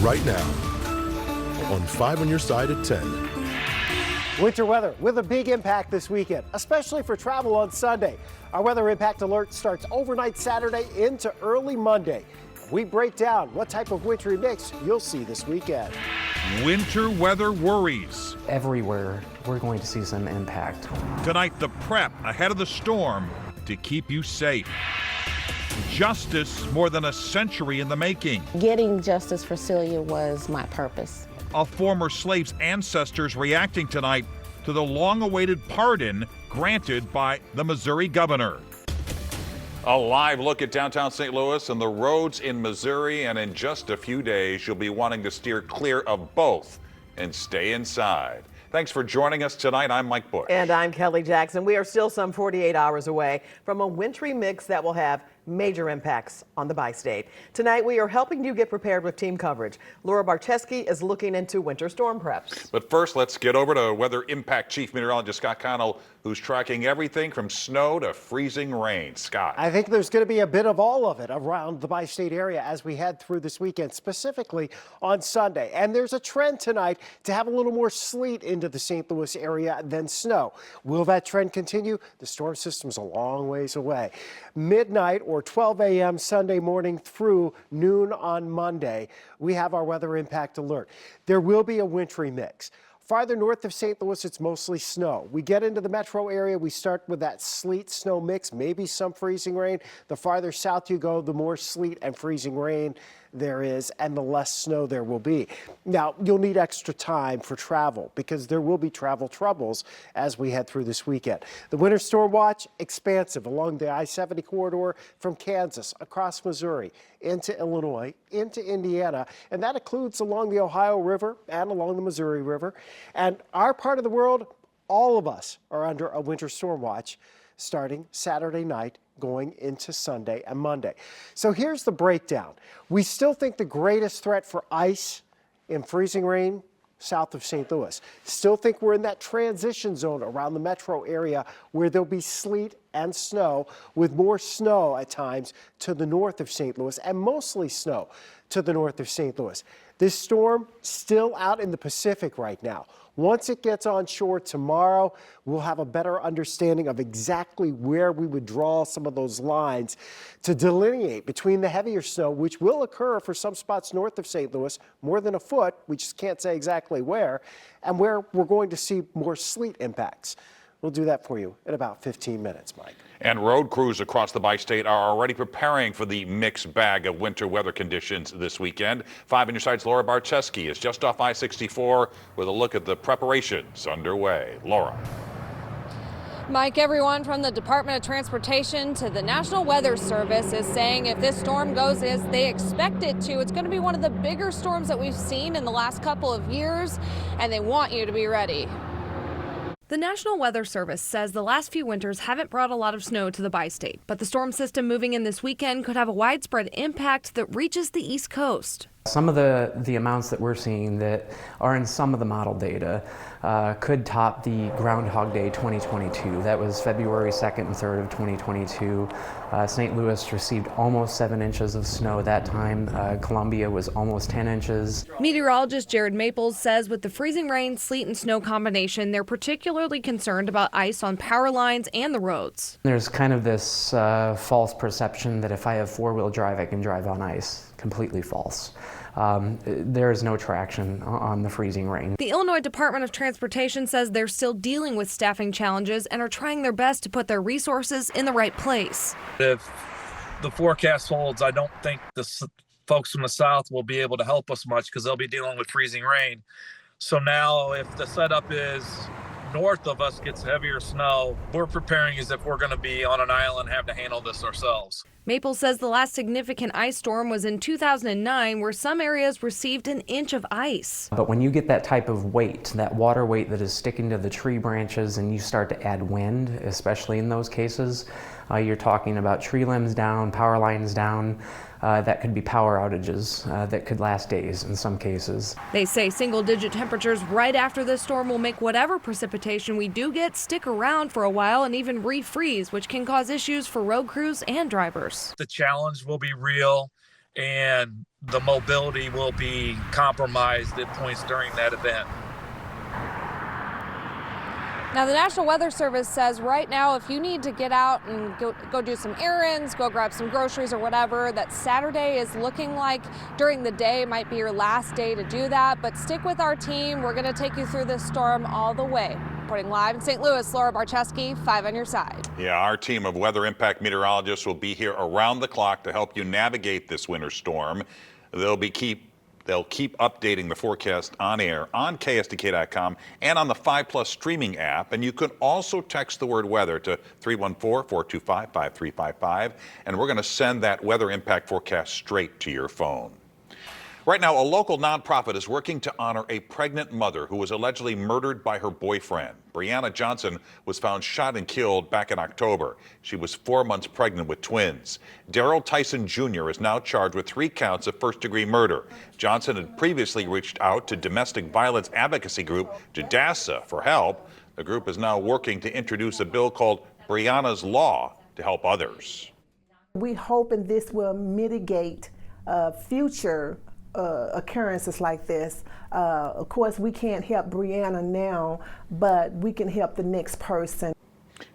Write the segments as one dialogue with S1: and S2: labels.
S1: right now on 5 on your side at 10.
S2: Winter weather with a big impact this weekend, especially for travel on Sunday. Our weather impact alert starts overnight Saturday into early Monday. We break down what type of wintry mix you'll see this weekend.
S3: Winter weather worries.
S4: Everywhere, we're going to see some impact.
S3: Tonight, the prep ahead of the storm to keep you safe. Justice more than a century in the making.
S5: Getting justice for Celia was my purpose.
S3: A former slave's ancestors reacting tonight to the long-awaited pardon granted by the Missouri governor. A live look at downtown St. Louis and the roads in Missouri, and in just a few days, you'll be wanting to steer clear of both and stay inside. Thanks for joining us tonight. I'm Mike Bush.
S6: And I'm Kelly Jackson. We are still some 48 hours away from a wintry mix that will have major impacts on the bi-state. Tonight, we are helping you get prepared with team coverage. Laura Barczewski is looking into winter storm preps.
S3: But first, let's get over to Weather Impact Chief Meteorologist Scott Connell, who's tracking everything from snow to freezing rain. Scott.
S2: I think there's going to be a bit of all of it around the bi-state area as we head through this weekend, specifically on Sunday. And there's a trend tonight to have a little more sleet into the St. Louis area than snow. Will that trend continue? The storm system's a long ways away. Midnight or 12 a.m. Sunday morning through noon on Monday, we have our weather impact alert. There will be a wintry mix. Farther north of St. Louis, it's mostly snow. We get into the metro area, we start with that sleet snow mix, maybe some freezing rain. The farther south you go, the more sleet and freezing rain there is and the less snow there will be. Now, you'll need extra time for travel because there will be travel troubles as we head through this weekend. The winter storm watch, expansive along the I-70 corridor from Kansas, across Missouri, into Illinois, into Indiana, and that includes along the Ohio River and along the Missouri River. And our part of the world, all of us are under a winter storm watch starting Saturday night going into Sunday and Monday. So here's the breakdown. We still think the greatest threat for ice and freezing rain south of St. Louis. Still think we're in that transition zone around the metro area where there'll be sleet and snow, with more snow at times to the north of St. Louis and mostly snow to the north of St. Louis. This storm still out in the Pacific right now. Once it gets on shore tomorrow, we'll have a better understanding of exactly where we would draw some of those lines to delineate between the heavier snow, which will occur for some spots north of St. Louis, more than a foot, we just can't say exactly where, and where we're going to see more sleet impacts. We'll do that for you in about 15 minutes, Mike.
S3: And road crews across the bi-state are already preparing for the mixed bag of winter weather conditions this weekend. 5 on your side's Laura Barczewski is just off I-64 with a look at the preparations underway. Laura.
S7: Mike, everyone from the Department of Transportation to the National Weather Service is saying if this storm goes as they expect it to, it's going to be one of the bigger storms that we've seen in the last couple of years, and they want you to be ready. The National Weather Service says the last few winters haven't brought a lot of snow to the bi-state, but the storm system moving in this weekend could have a widespread impact that reaches the East Coast.
S4: Some of the amounts that we're seeing that are in some of the model data could top the Groundhog Day 2022. That was February 2nd and 3rd of 2022. St. Louis received almost 7 inches of snow that time. Columbia was almost 10 inches.
S7: Meteorologist Jared Maples says with the freezing rain, sleet, and snow combination, they're particularly concerned about ice on power lines and the roads.
S4: There's kind of this false perception that if I have four-wheel drive, I can drive on ice. Completely false. There is no traction on the freezing rain.
S7: The Illinois Department of Transportation says they're still dealing with staffing challenges and are trying their best to put their resources in the right place.
S8: If the forecast holds, I don't think the folks from the south will be able to help us much because they'll be dealing with freezing rain. So now if the setup is north of us gets heavier snow, we're preparing as if we're going to be on an island and have to handle this ourselves.
S7: Maples says the last significant ice storm was in 2009, where some areas received an inch of ice.
S4: But when you get that type of weight, that water weight that is sticking to the tree branches, and you start to add wind, especially in those cases, you're talking about tree limbs down, power lines down. That could be power outages that could last days in some cases.
S7: They say single-digit temperatures right after this storm will make whatever precipitation we do get stick around for a while and even refreeze, which can cause issues for road crews and drivers.
S8: The challenge will be real, and the mobility will be compromised at points during that event.
S7: Now, the National Weather Service says right now, if you need to get out and go do some errands, go grab some groceries or whatever, that Saturday is looking like during the day might be your last day to do that. But stick with our team. We're going to take you through this storm all the way. Reporting live in St. Louis, Laura Barcheski, 5 on your side.
S3: Yeah, our team of weather impact meteorologists will be here around the clock to help you navigate this winter storm. They'll keep updating the forecast on air on KSDK.com and on the 5+ streaming app. And you can also text the word weather to 314-425-5355. And we're going to send that weather impact forecast straight to your phone. Right now, a local nonprofit is working to honor a pregnant mother who was allegedly murdered by her boyfriend. Brianna Johnson was found shot and killed back in October. She was 4 months pregnant with twins. Daryl Tyson Jr. is now charged with 3 counts of first-degree murder. Johnson had previously reached out to domestic violence advocacy group JDASA for help. The group is now working to introduce a bill called Brianna's Law to help others.
S9: We hope this will mitigate future occurrences like this. Of course, we can't help Brianna now, but we can help the next person.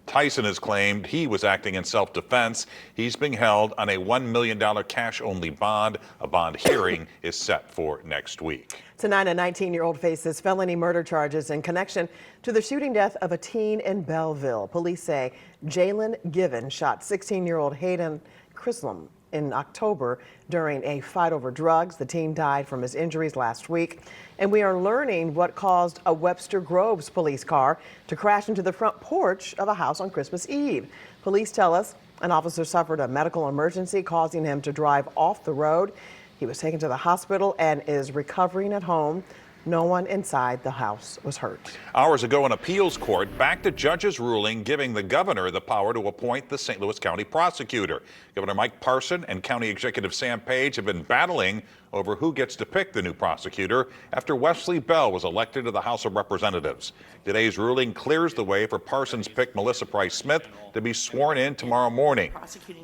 S3: Tyson has claimed he was acting in self-defense. He's being held on a $1 million cash-only bond. A bond hearing is set for next week.
S6: Tonight, a 19-year-old faces felony murder charges in connection to the shooting death of a teen in Belleville. Police say Jalen Given shot 16-year-old Hayden Chrislam in October during a fight over drugs. The teen died from his injuries last week. And we are learning what caused a Webster Groves police car to crash into the front porch of a house on Christmas Eve. Police tell us an officer suffered a medical emergency, causing him to drive off the road. He was taken to the hospital and is recovering at home. No one inside the house was hurt.
S3: Hours ago, an appeals court backed a judge's ruling giving the governor the power to appoint the St. Louis County prosecutor. Governor Mike Parson and County Executive Sam Page have been battling over who gets to pick the new prosecutor after Wesley Bell was elected to the House of Representatives. Today's ruling clears the way for Parson's pick Melissa Price Smith to be sworn in tomorrow morning.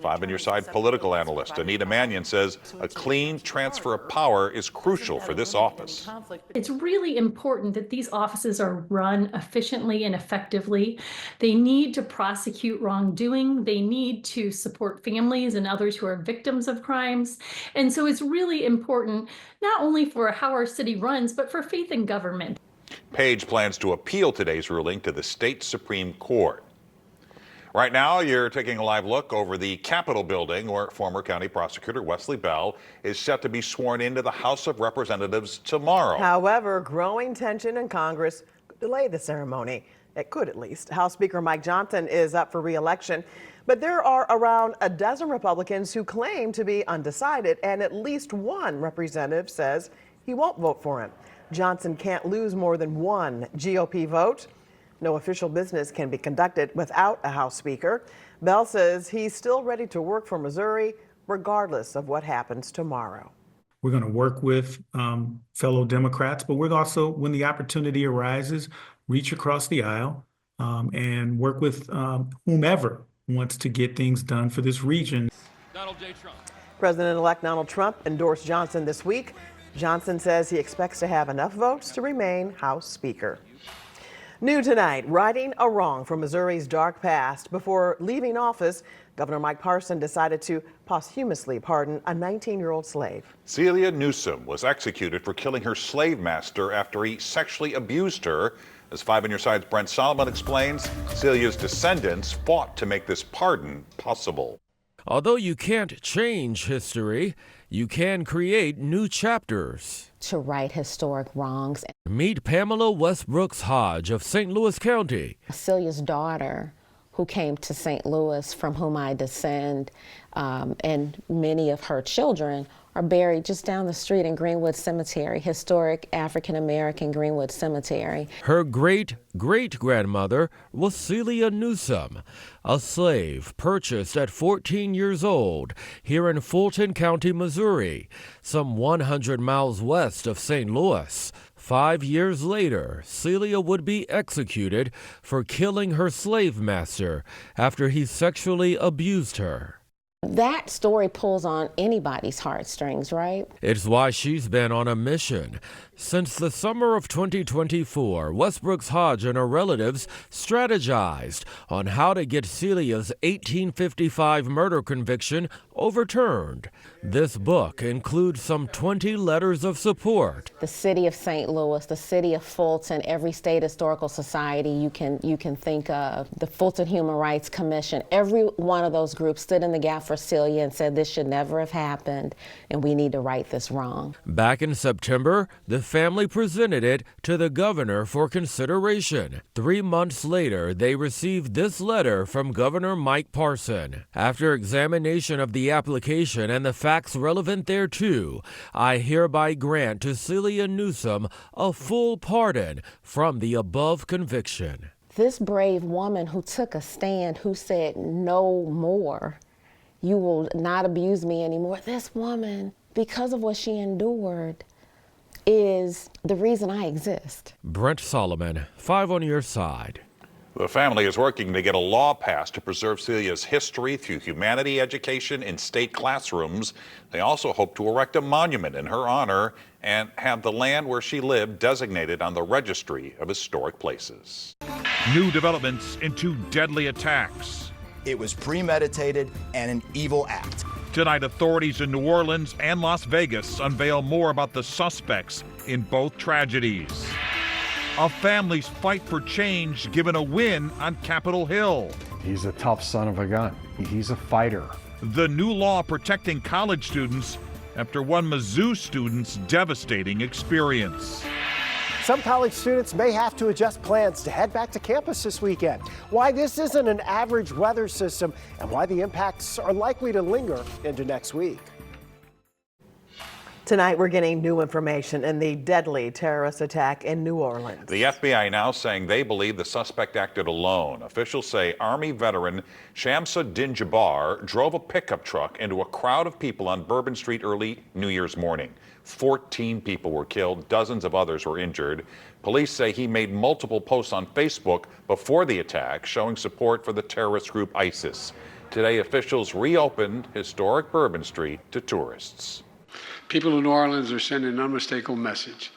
S3: 5 on your side political analyst Anita Mannion says a clean transfer of power is crucial for this office.
S10: It's really important that these offices are run efficiently and effectively. They need to prosecute wrongdoing. They need to support families and others who are victims of crimes. And so it's really important not only for how our city runs, but for faith in government.
S3: Page plans to appeal today's ruling to the state Supreme Court. Right now, you're taking a live look over the Capitol building where former county prosecutor Wesley Bell is set to be sworn into the House of Representatives tomorrow.
S6: However, growing tension in Congress could delay the ceremony. It could, at least. House Speaker Mike Johnson is up for re-election, but there are around a dozen Republicans who claim to be undecided, and at least one representative says he won't vote for him. Johnson can't lose more than one GOP vote. No official business can be conducted without a House Speaker. Bell says he's still ready to work for Missouri, regardless of what happens tomorrow.
S11: We're going to work with fellow Democrats, but we're also, when the opportunity arises, reach across the aisle and work with whomever wants to get things done for this region.
S6: Donald J. Trump. President-elect Donald Trump endorsed Johnson this week. Johnson says he expects to have enough votes to remain House Speaker. New tonight, righting a wrong from Missouri's dark past. Before leaving office, Governor Mike Parson decided to posthumously pardon a 19-year-old slave.
S3: Celia Newsom was executed for killing her slave master after he sexually abused her. As 5 on your side's Brent Solomon explains, Celia's descendants fought to make this pardon possible.
S12: Although you can't change history, you can create new chapters.
S5: To right historic wrongs.
S12: Meet Pamela Westbrooks Hodge of St. Louis County.
S5: Celia's daughter, who came to St. Louis, from whom I descend, and many of her children are buried just down the street in Greenwood Cemetery, historic African-American Greenwood Cemetery.
S12: Her great-great-grandmother was Celia Newsom, a slave purchased at 14 years old here in Fulton County, Missouri, some 100 miles west of St. Louis. 5 years later, Celia would be executed for killing her slave master after he sexually abused her.
S5: That story pulls on anybody's heartstrings, right?
S12: It's why she's been on a mission. Since the summer of 2024, Westbrooks Hodge and her relatives strategized on how to get Celia's 1855 murder conviction overturned. This book includes some 20 letters of support.
S5: The city of St. Louis, the city of Fulton, every state historical society you can think of, the Fulton Human Rights Commission, every one of those groups stood in the gap for Celia and said this should never have happened and we need to right this wrong.
S12: Back in September, the family presented it to the governor for consideration. 3 months later, they received this letter from Governor Mike Parson. After examination of the application and the facts relevant thereto, I hereby grant to Celia Newsom a full pardon from the above conviction.
S5: This brave woman who took a stand, who said no more, you will not abuse me anymore. This woman, because of what she endured, is the reason I exist.
S12: Brent Solomon, 5 on your side.
S3: The family is working to get a law passed to preserve Celia's history through humanity education in state classrooms. They also hope to erect a monument in her honor and have the land where she lived designated on the Registry of Historic Places. New developments in 2 deadly attacks.
S13: It was premeditated and an evil act.
S3: Tonight, authorities in New Orleans and Las Vegas unveil more about the suspects in both tragedies. A family's fight for change given a win on Capitol Hill.
S14: He's a tough son of a gun. He's a fighter.
S3: The new law protecting college students after one Mizzou student's devastating experience.
S2: Some college students may have to adjust plans to head back to campus this weekend. Why this isn't an average weather system and why the impacts are likely to linger into next week.
S6: Tonight, we're getting new information in the deadly terrorist attack in New Orleans.
S3: The FBI now saying they believe the suspect acted alone. Officials say Army veteran Shamsuddin Jabbar drove a pickup truck into a crowd of people on Bourbon Street early New Year's morning. 14 people were killed, dozens of others were injured. Police say he made multiple posts on Facebook before the attack showing support for the terrorist group ISIS. Today, officials reopened historic Bourbon Street to tourists.
S15: People in New Orleans are sending an unmistakable message.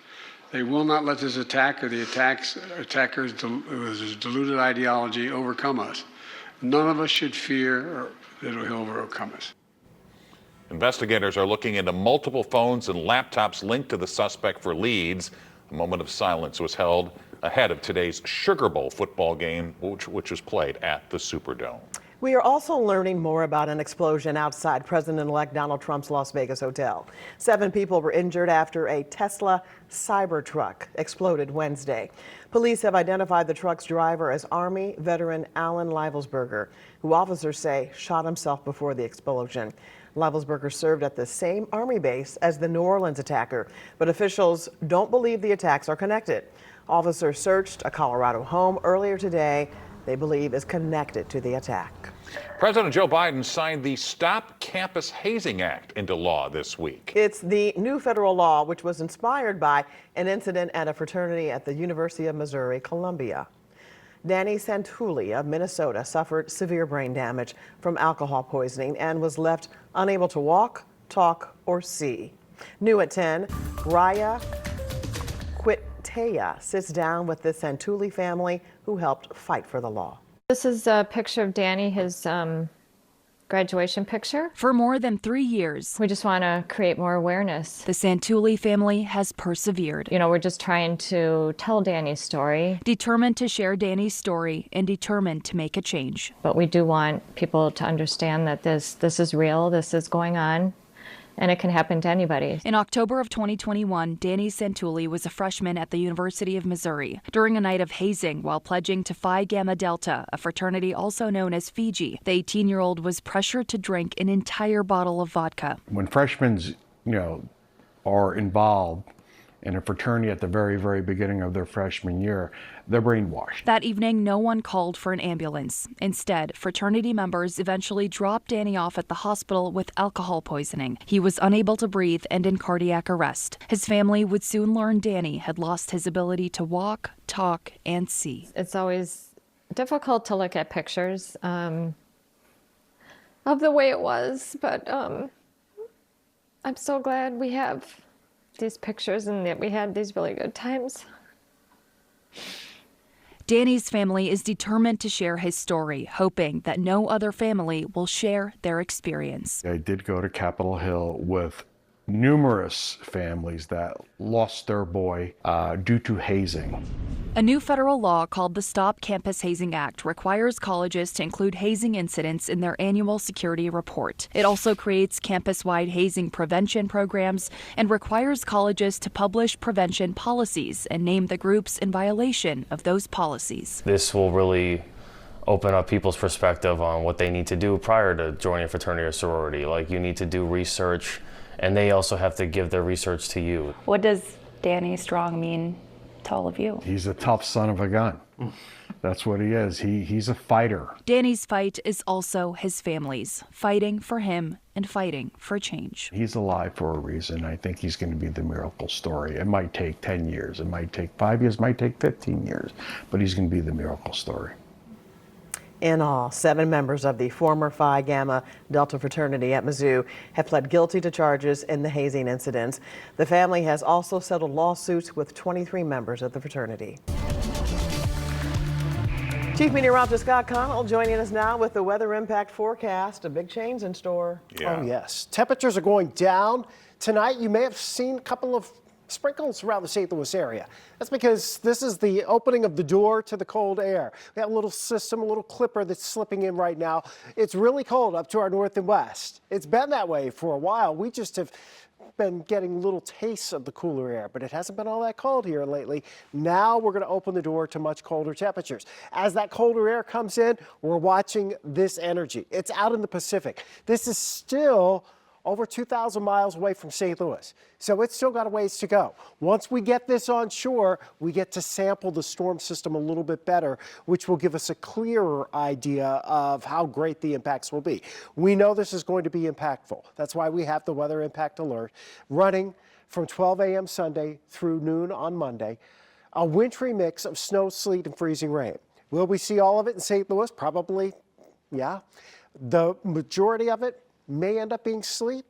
S15: They will not let this attack or the attackers' deluded ideology overcome us. None of us should fear that he'll overcome us.
S3: Investigators are looking into multiple phones and laptops linked to the suspect for leads. A moment of silence was held ahead of today's Sugar Bowl football game, which was played at the Superdome.
S6: We are also learning more about an explosion outside President-elect Donald Trump's Las Vegas hotel. 7 people were injured after a Tesla Cybertruck exploded Wednesday. Police have identified the truck's driver as Army veteran Alan Livelsberger, who officers say shot himself before the explosion. Livelsberger served at the same Army base as the New Orleans attacker, but officials don't believe the attacks are connected. Officers searched a Colorado home earlier today they believe is connected to the attack.
S3: President Joe Biden signed the Stop Campus Hazing Act into law this week.
S6: It's the new federal law which was inspired by an incident at a fraternity at the University of Missouri, Columbia. Danny Santulli of Minnesota suffered severe brain damage from alcohol poisoning and was left unable to walk, talk, or see. New at 10, Raya Quiteya sits down with the Santulli family who helped fight for the law.
S16: This is a picture of Danny, his graduation picture.
S17: For more than 3 years,
S16: we just want to create more awareness.
S17: The Santulli family has persevered.
S16: You know, we're just trying to tell Danny's story.
S17: Determined to share Danny's story and determined to make a change.
S16: But we do want people to understand that this is real, this is going on, and it can happen to anybody.
S17: In October of 2021, Danny Santulli was a freshman at the University of Missouri. During a night of hazing while pledging to Phi Gamma Delta, a fraternity also known as Fiji, the 18-year-old was pressured to drink an entire bottle of vodka.
S14: When freshmen, are involved in a fraternity at the very, very beginning of their freshman year, they're brainwashed.
S17: That evening, no one called for an ambulance. Instead, fraternity members eventually dropped Danny off at the hospital with alcohol poisoning. He was unable to breathe and in cardiac arrest. His family would soon learn Danny had lost his ability to walk, talk, and see.
S16: It's always difficult to look at pictures.
S18: of the way it was, but I'm so glad we have these pictures and that we had these really good times.
S17: Danny's family is determined to share his story, hoping that no other family will share their experience.
S14: I did go to Capitol Hill with numerous families that lost their boy due to hazing.
S17: A new federal law called the Stop Campus Hazing Act requires colleges to include hazing incidents in their annual security report. It also creates campus-wide hazing prevention programs and requires colleges to publish prevention policies and name the groups in violation of those policies.
S19: This will really open up people's perspective on what they need to do prior to joining a fraternity or sorority. Like, you need to do research, and they also have to give their research to you.
S20: What does Danny Strong mean to all of you?
S14: He's a tough son of a gun. That's what he is. He's a fighter.
S17: Danny's fight is also his family's, fighting for him and fighting for change.
S14: He's alive for a reason. I think he's going to be the miracle story. It might take 10 years, it might take 5 years, it might take 15 years, but he's going to be the miracle story.
S6: In all, 7 members of the former Phi Gamma Delta fraternity at Mizzou have pled guilty to charges in the hazing incidents. The family has also settled lawsuits with 23 members of the fraternity. Chief Meteorologist Scott Connell joining us now with the weather impact forecast. A big change in store.
S2: Oh, yes. Temperatures are going down. Tonight, you may have seen a couple of sprinkles around the St. Louis area. That's because this is the opening of the door to the cold air. We have a little system, a little clipper that's slipping in right now. It's really cold up to our north and west. It's been that way for a while. We just have been getting little tastes of the cooler air, but it hasn't been all that cold here lately. Now we're going to open the door to much colder temperatures. As that colder air comes in, we're watching this energy. It's out in the Pacific. This is still over 2,000 miles away from St. Louis. So it's still got a ways to go. Once we get this on shore, we get to sample the storm system a little bit better, which will give us a clearer idea of how great the impacts will be. We know this is going to be impactful. That's why we have the weather impact alert running from 12 a.m. Sunday through noon on Monday. A wintry mix of snow, sleet, and freezing rain. Will we see all of it in St. Louis? Probably, yeah. The majority of it may end up being sleet,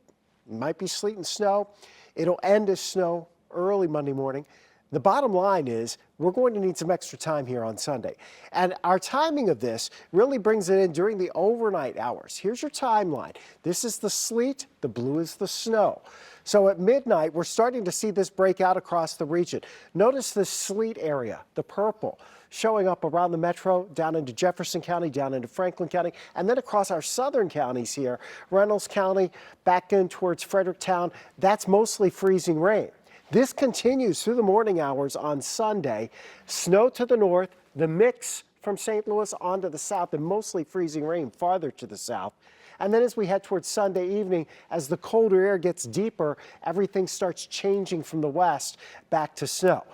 S2: might be sleet and snow. It'll end as snow early Monday morning. The bottom line is we're going to need some extra time here on Sunday. And our timing of this really brings it in during the overnight hours. Here's your timeline. This is the sleet, the blue is the snow. So at midnight, we're starting to see this break out across the region. Notice the sleet area, the purple, showing up around the metro, down into Jefferson County, down into Franklin County, and then across our southern counties here, Reynolds County, back in towards Fredericktown. That's mostly freezing rain. This continues through the morning hours on Sunday. Snow to the north, the mix from St. Louis onto the south, and mostly freezing rain farther to the south. And then as we head towards Sunday evening, as the colder air gets deeper, everything starts changing from the west back to snow.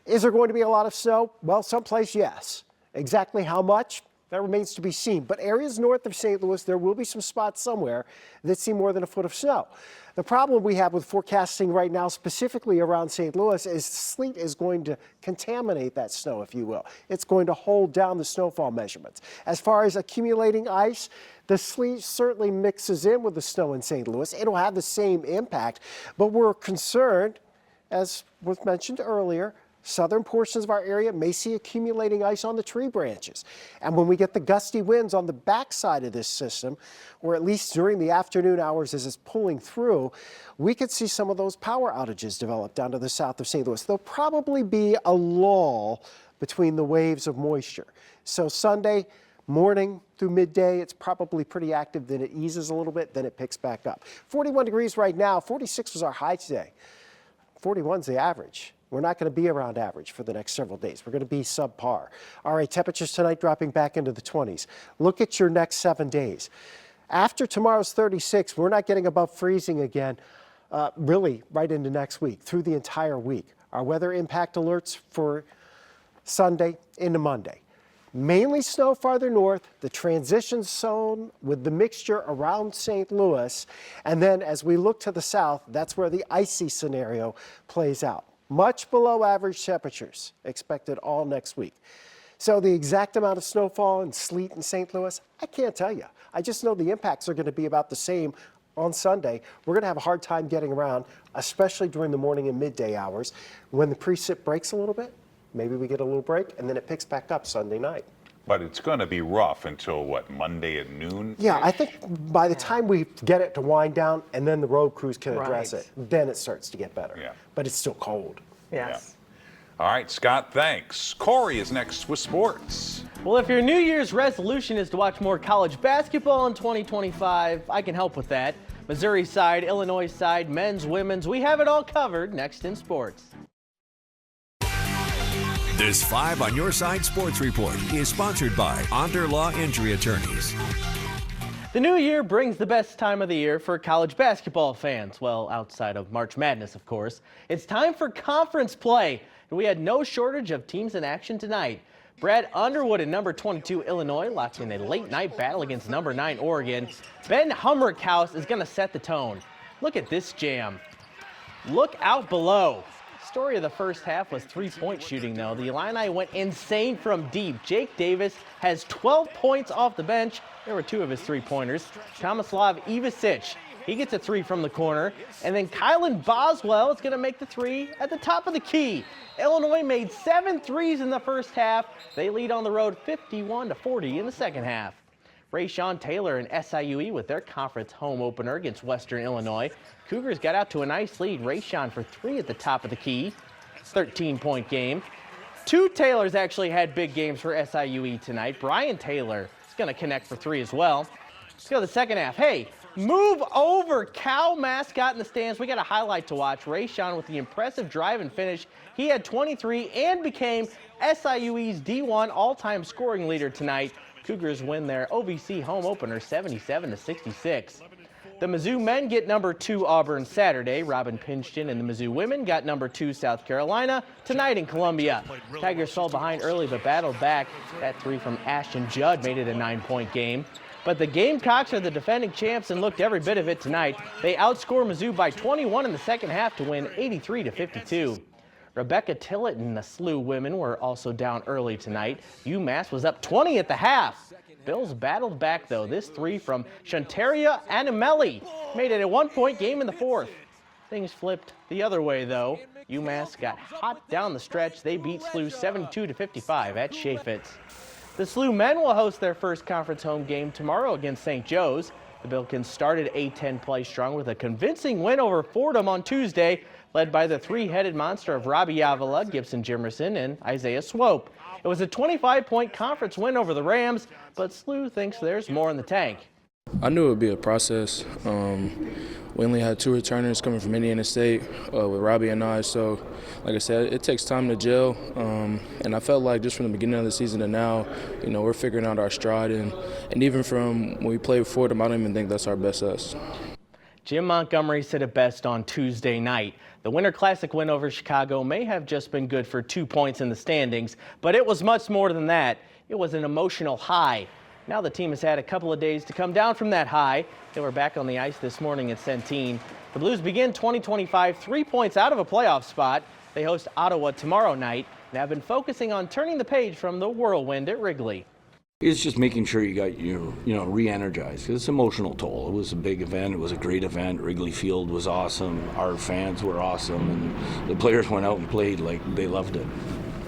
S2: Is there going to be a lot of snow? Well, someplace, yes. Exactly how much? That remains to be seen. But areas north of St. Louis, there will be some spots somewhere that see more than a foot of snow. The problem we have with forecasting right now, specifically around St. Louis, is sleet is going to contaminate that snow, if you will. It's going to hold down the snowfall measurements. As far as accumulating ice, the sleet certainly mixes in with the snow in St. Louis. It'll have the same impact, but we're concerned, as was mentioned earlier, southern portions of our area may see accumulating ice on the tree branches. And when we get the gusty winds on the backside of this system, or at least during the afternoon hours as it's pulling through, we could see some of those power outages develop down to the south of St. Louis. There'll probably be a lull between the waves of moisture. So Sunday morning through midday, it's probably pretty active. Then it eases a little bit, then it picks back up. 41 degrees right now. 46 was our high today. 41's the average. We're not going to be around average for the next several days. We're going to be subpar. All right, temperatures tonight dropping back into the 20s. Look at your next 7 days. After tomorrow's 36, we're not getting above freezing again, really right into next week, through the entire week. Our weather impact alerts for Sunday into Monday. Mainly snow farther north, the transition zone with the mixture around St. Louis. And then as we look to the south, that's where the icy scenario plays out. Much below average temperatures expected all next week. So the exact amount of snowfall and sleet in St. Louis, I can't tell you. I just know the impacts are going to be about the same on Sunday. We're going to have a hard time getting around, especially during the morning and midday hours. When the precip breaks a little bit, maybe we get a little break, and then it picks back up Sunday night.
S3: But it's going to be rough until, what, Monday at noon?
S2: Yeah, I think by the time we get it to wind down and then the road crews can address it, then it starts to get better.
S3: Yeah.
S2: But it's still cold.
S6: Yes.
S3: All right, Scott, thanks. Corey is next with sports.
S21: Well, if your New Year's resolution is to watch more college basketball in 2025, I can help with that. Missouri side, Illinois side, men's, women's, we have it all covered next in sports.
S22: This 5 on Your Side Sports Report is sponsored by Onder Law Injury Attorneys.
S21: The new year brings the best time of the year for college basketball fans. Well, outside of March Madness, of course. It's time for conference play, and we had no shortage of teams in action tonight. Brad Underwood and number 22 Illinois locked in a late-night battle against number 9 Oregon. Ben Humrickhouse is going to set the tone. Look at this jam. Look out below. Story of the first half was three-point shooting, though. The Illini went insane from deep. Jake Davis has 12 points off the bench. There were 2 of his three-pointers. Tomislav Ivicic, he gets a 3 from the corner. And then Kylan Boswell is going to make the 3 at the top of the key. Illinois made 7 threes in the first half. They lead on the road 51-40 in the second half. Rayshawn Taylor and SIUE with their conference home opener against Western Illinois. Cougars got out to a nice lead. Rayshawn for 3 at the top of the key. 13-point game. 2 Taylors actually had big games for SIUE tonight. Brian Taylor is going to connect for 3 as well. Let's go to the second half. Hey, move over, Cal mascot in the stands. We got a highlight to watch. Rayshawn with the impressive drive and finish. He had 23 and became SIUE's D1 all-time scoring leader tonight. Cougars win their OVC home opener 77-66. The Mizzou men get number 2 Auburn Saturday. Robin Pinchton and the Mizzou women got number 2 South Carolina tonight in Columbia. Tigers fell behind early but battled back. That 3 from Ashton Judd made it a 9-point game. But the Gamecocks are the defending champs and looked every bit of it tonight. They outscore Mizzou by 21 in the second half to win 83-52. Rebecca Tillett and the SLU women were also down early tonight. UMass was up 20 at the half. Bills battled back, though. This 3 from Shantaria Animelli made it a 1-point game in the fourth. Things flipped the other way, though. UMass got hot down the stretch. They beat SLU 72-55 at Chaffetz. The SLU men will host their first conference home game tomorrow against St. Joe's. The Billikens started A-10 play strong with a convincing win over Fordham on Tuesday, led by the 3-headed monster of Robbie Avila, Gibson Jimerson, and Isaiah Swope. It was a 25-point conference win over the Rams, but SLU thinks there's more in the tank.
S23: I knew it would be a process. We only had 2 returners coming from Indiana State with Robbie and I, so like I said, it takes time to gel. And I felt like just from the beginning of the season to now, you know, we're figuring out our stride. And even from when we played Fordham, I don't even think that's our best us.
S21: Jim Montgomery said it best on Tuesday night. The Winter Classic win over Chicago may have just been good for 2 points in the standings, but it was much more than that. It was an emotional high. Now the team has had a couple of days to come down from that high. They were back on the ice this morning at Centene. The Blues begin 2025 3 points out of a playoff spot. They host Ottawa tomorrow night and have been focusing on turning the page from the whirlwind at Wrigley.
S24: It's just making sure you got your, re-energized. It's emotional toll. It was a big event. It was a great event. Wrigley Field was awesome. Our fans were awesome, and the players went out and played like they loved it.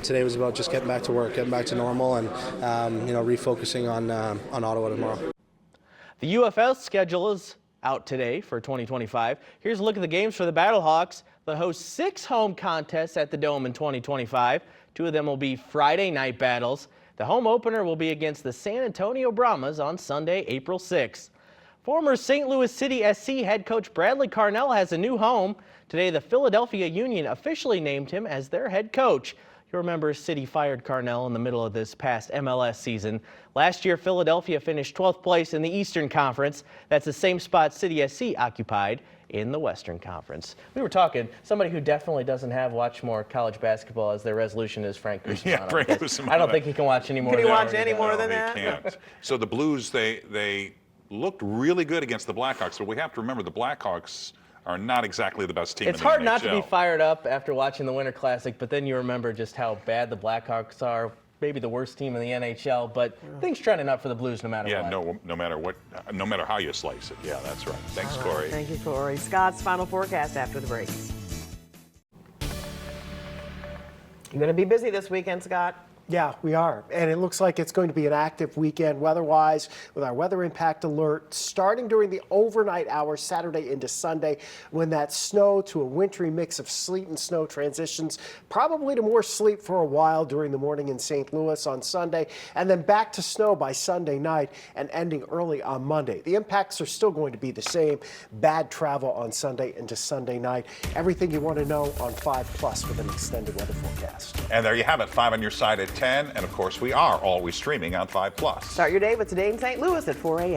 S25: Today was about just getting back to work, getting back to normal, and refocusing on Ottawa tomorrow.
S21: The UFL schedule is out today for 2025. Here's a look at the games for the Battlehawks. They'll host 6 home contests at the Dome in 2025. 2 of them will be Friday night battles. The home opener will be against the San Antonio Brahmas on Sunday, April 6th. Former St. Louis City SC head coach Bradley Carnell has a new home. Today, the Philadelphia Union officially named him as their head coach. You remember City fired Carnell in the middle of this past MLS season. Last year, Philadelphia finished 12th place in the Eastern Conference. That's the same spot City SC occupied in the Western Conference. We were talking, somebody who definitely doesn't have watch more college basketball as their resolution is Frank Cusimano.
S3: Yeah, Frank Cusimano.
S21: I don't think he can watch any more.
S6: Can he watch any more than that?
S3: He can't. So the Blues, they looked really good against the Blackhawks, but we have to remember the Blackhawks are not exactly the best team in the NHL.
S21: It's hard not to be fired up after watching the Winter Classic, but then you remember just how bad the Blackhawks are maybe the worst team in the NHL, but things trending up for the Blues no matter what.
S3: Yeah, no matter what, no matter how you slice it. Yeah, that's right. Thanks, Corey.
S6: Thank you, Corey. Scott's final forecast after the break. You're going to be busy this weekend, Scott.
S2: Yeah, we are. And it looks like it's going to be an active weekend weather-wise with our weather impact alert starting during the overnight hours Saturday into Sunday when that snow to a wintry mix of sleet and snow transitions probably to more sleet for a while during the morning in St. Louis on Sunday and then back to snow by Sunday night and ending early on Monday. The impacts are still going to be the same. Bad travel on Sunday into Sunday night. Everything you want to know on 5+ with an extended weather forecast.
S3: And there you have it, 5 on your side at 10. And of course, we are always streaming on 5+.
S6: Start your day with Today in St. Louis at 4 a.m.